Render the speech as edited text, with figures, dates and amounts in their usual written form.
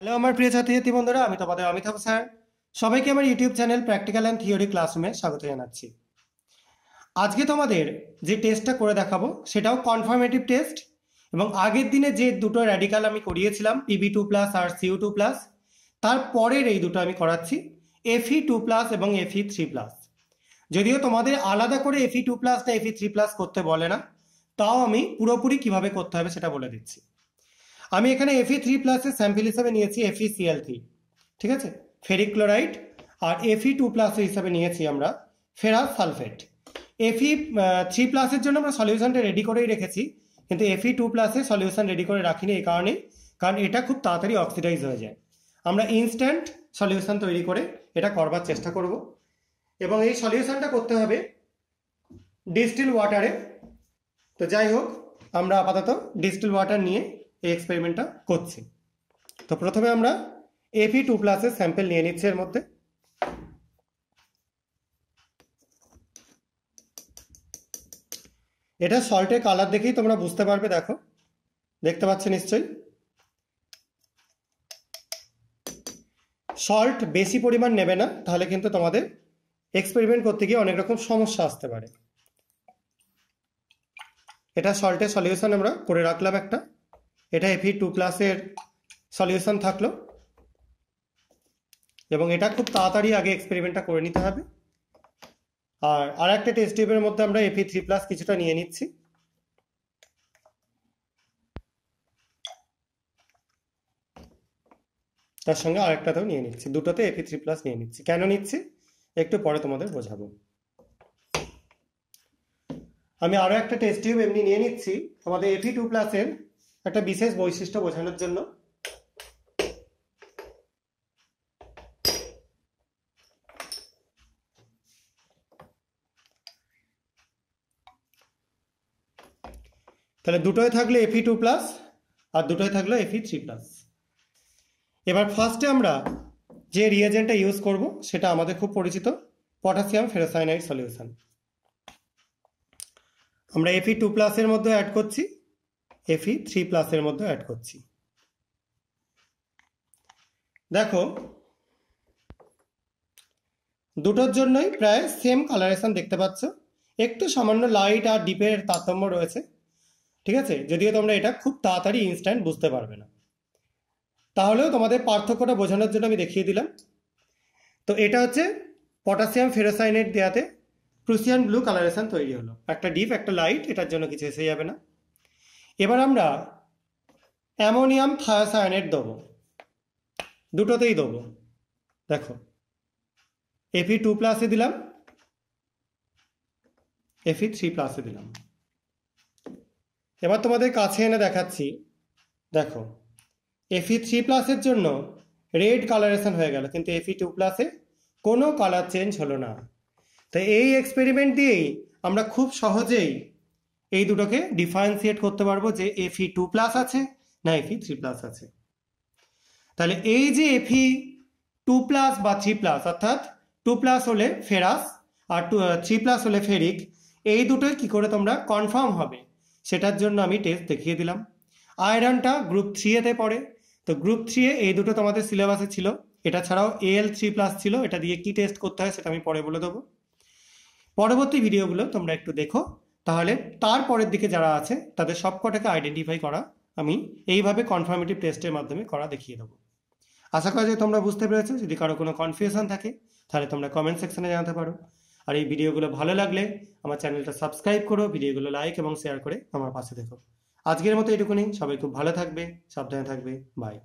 Hello আমার প্রিয় ছাত্রছাত্রী বন্ধুরা, আমি তোমাদের অমিতাভ স্যার। সবাইকে আমার YouTube channel practical and theory ক্লাসরুমে স্বাগত জানাচ্ছি। আজকে তোমাদের যে টেস্টটা করে দেখাবো সেটাও কনফার্মেটিভ টেস্ট, এবং আগের দিনে যে দুটো র্যাডিক্যাল আমি করিয়েছিলাম Pb2+ আর Cu2+, তারপরের এই দুটো আমি করাচ্ছি Fe2+ এবং Fe3+। যদিও তোমাদের আলাদা করে Fe2+ না Fe3+ করতে বলে না, তাও আমি পুরোপুরি কিভাবে করতে হবে সেটা বলে দিচ্ছি। আমি এখানে Fe3+ এর স্যাম্পল হিসাবে নিয়েছি FeCl3, ঠিক আছে, ফেরিক ক্লোরাইড। আর Fe2+ হিসাবে নিয়েছি আমরা ফেরাস সালফেট। Fe3+ এর জন্য আমরা সলিউশনটা রেডি করেই রেখেছি, কিন্তু Fe2+ এর সলিউশন রেডি করে রাখিনি এই কারণে, কারণ এটা খুব তাড়াতাড়ি অক্সিডাইজ হয়ে যায়। আমরা ইনস্ট্যান্ট সলিউশন তৈরি করে এটা করবার চেষ্টা করব, এবং এই সলিউশনটা করতে হবে ডিস্টিল ওয়াটারে। তো যাই হোক, আমরা আপাতত ডিস্টিল ওয়াটার নিয়ে এই এক্সপেরিমেন্টটা করছি। তো প্রথমে আমরা Fe2+ এর স্যাম্পল নিয়ে নিচ্ছি। এর মধ্যে এটা সল্টের কালার দেখেই তোমরা বুঝতে পারবে, দেখো, দেখতে পাচ্ছ নিশ্চয়ই। সল্ট বেশি পরিমাণ নেবে না, তাহলে কিন্তু তোমাদের এক্সপেরিমেন্ট করতে গিয়ে অনেক রকম সমস্যা আসতে পারে। এটা সল্টের সলিউশন আমরা করে রাখলাম একটা, এটা Fe2+ এর সলিউশন থাকলো, এবং এটা খুব তাড়াতাড়ি আগে এক্সপেরিমেন্টটা করে নিতে হবে। আর একটা টেস্ট টিউবের মধ্যে আমরা Fe3+ কিছুটা নিয়ে নিচ্ছি। তার সঙ্গে আরেকটাতেও নিয়ে নিচ্ছি, দুটোতে Fe3+ নিয়ে নিচ্ছি। কেন নিচ্ছি একটু পরে তোমাদের বোঝাবো। আমি আরো একটা টেস্ট টিউব এমনি নিয়ে নিচ্ছি তোমাদের Fe2+ এর একটা বিশেষ বৈশিষ্ট্য বোঝানোর জন্য। তাহলে দুটোই থাকলো Fe2+ আর দুটোই থাকলো Fe3+। এবার ফার্স্টে আমরা যে রিয়েজেন্টটা ইউজ করব সেটা আমাদের খুব পরিচিত, পটাশিয়াম ফেরোসায়ানাইড সলিউশন। আমরা Fe2+ এর মধ্যে অ্যাড করছি, Fe3+ এর মধ্যে অ্যাড করছি। দেখো, দুটোর জন্যই প্রায় সেম কালারেশন দেখতে পাচ্ছ, একটু সামান্য লাইট আর ডিপের তারতম্য রয়েছে, ঠিক আছে। যদিও তোমরা এটা খুব তাড়াতাড়ি ইনস্ট্যান্ট বুঝতে পারবে না, তাহলেও তোমাদের পার্থক্যটা বোঝানোর জন্য আমি দেখিয়ে দিলাম। তো এটা হচ্ছে পটাশিয়াম ফেরোসায়ানেট দেওয়াতে প্রুসিয়ান ব্লু কালারেশন তৈরি হলো, একটা ডিপ একটা লাইট, এটার জন্য কিছু এসে যাবে না। এবার আমরা অ্যামোনিয়াম থায়োসায়ানেট দেবো, দুটোতেই দেবো। দেখো, Fe2+ দিলাম, Fe3+ দিলাম। এবার তোমাদের কাছে এনে দেখাচ্ছি, দেখো, Fe3+ এর জন্য রেড কালারেশন হয়ে গেল, কিন্তু Fe2+ এ কোনো কালার চেঞ্জ হলো না। তো এই এক্সপেরিমেন্ট দিয়েই আমরা খুব সহজেই এই দুটোকে ডিফারেন্সিয়েট করতে পারবো যে Fe2+ আছে না Fe3+ আছে। তাহলে এই যে Fe2+ বা 3+, অর্থাৎ 2+ হলে ফেরাস আর 3+ হলে ফেরিক, এই দুটোই কি করে তোমরা কনফার্ম হবে সেটার জন্য আমি টেস্ট দেখিয়ে দিলাম। আয়রনটা গ্রুপ 3 পড়ে, তো গ্রুপ 3 এই দুটো তোমাদের সিলেবাসে ছিল। এটা ছাড়াও Al3+ ছিল, এটা দিয়ে কি টেস্ট করতে হয় সেটা আমি পরে বলে দেবো। পরবর্তী ভিডিওগুলো তোমরা একটু দেখো, তাহলে তারপরের দিকে যারা আছে তাদের সবকটাকে আইডেন্টিফাই করা আমি এইভাবে কনফার্মেটিভ টেস্টের মাধ্যমে করা দেখিয়ে দেবো। আশা করা যায় তোমরা বুঝতে পেরেছো। যদি কারো কোনো কনফিউশন থাকে তাহলে তোমরা কমেন্ট সেকশনে জানাতে পারো। আর এই ভিডিওগুলো ভালো লাগলে আমার চ্যানেলটা সাবস্ক্রাইব করো, ভিডিওগুলো লাইক এবং শেয়ার করে আমার পাশে দেখো। আজকের মতো এটুকুনি, সবাই খুব ভালো থাকবে, সাবধানে থাকবে, বাই।